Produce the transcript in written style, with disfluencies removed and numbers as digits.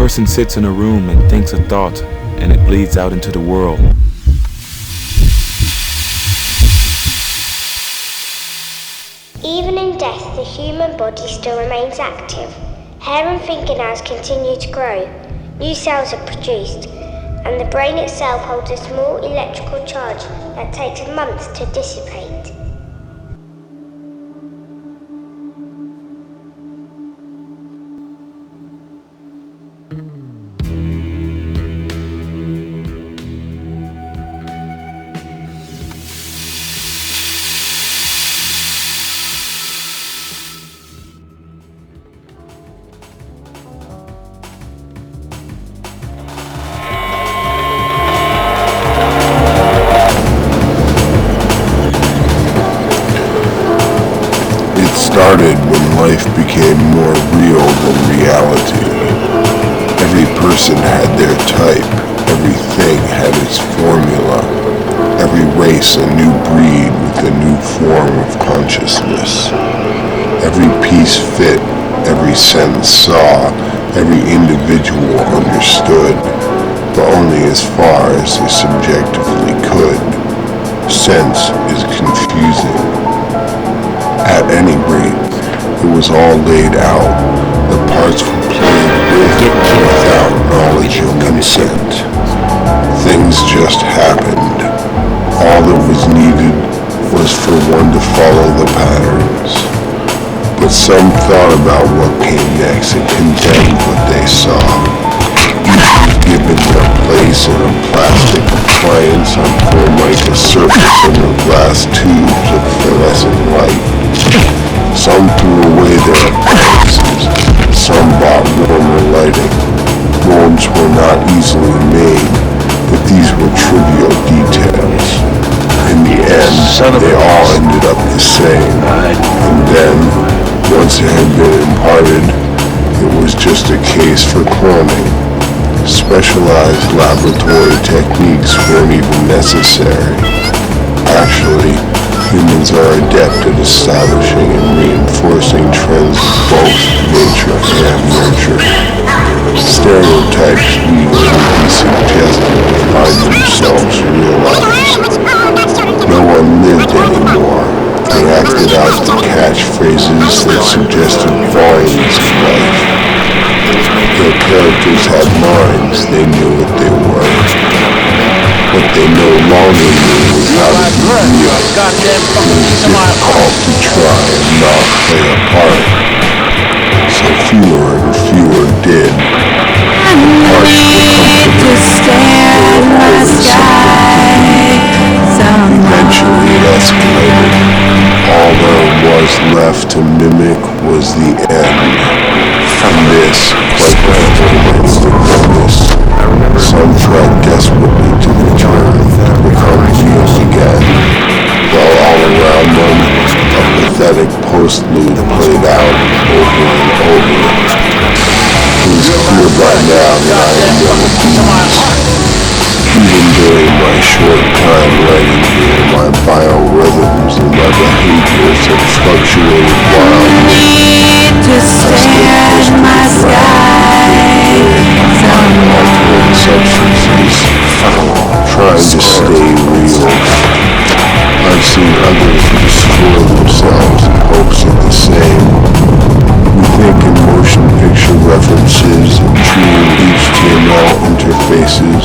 person sits in a room and thinks a thought, and it bleeds out into the world. Even in death, the human body still remains active. Hair and fingernails continue to grow, new cells are produced, and the brain itself holds a small electrical charge that takes months to dissipate. Started when life became more real than reality. Every person had their type, everything had its formula, every race a new breed with a new form of consciousness. Every piece fit, every sense saw, every individual understood, but only as far as they subjectively could. Sense is confusing. At any rate, it was all laid out. The parts were played with without knowledge or consent. Things just happened. All that was needed was for one to follow the patterns. But some thought about what came next and condemned what they saw. Each was given their place in a plastic appliance on Formica surface under glass tubes of fluorescent light. Some threw away their appliances, some bought warmer lighting. Bulbs were not easily made, but these were trivial details. In the end, they all ended up the same. And then, once it had been imparted, it was just a case for cloning. Specialized laboratory techniques weren't even necessary. Actually, humans are adept at establishing and reinforcing trends of both nature and nurture. Stereotypes need to be suggested to find themselves realized. No one lived anymore. They acted out the catchphrases that suggested volumes of life. Their characters had minds, they knew what they were. What they no longer knew was how to be real. It was difficult to try and not play a part. So fewer and fewer did. I need to stare at my sky. Eventually it escalated. All there was left to mimic was the end. And this, quite frankly, was the goodness. Some tried desperately to return, to become real again, while all around them, a pathetic postlude played out over and over. It was clear by now that I am one of these. Even during my short time writing here, my biorhythms and my behaviors have fluctuated wildly. To stare at my sky. Altering substances, trying to stay real. I've seen others destroy themselves in hopes of the same. We think in motion picture references and true HTML interfaces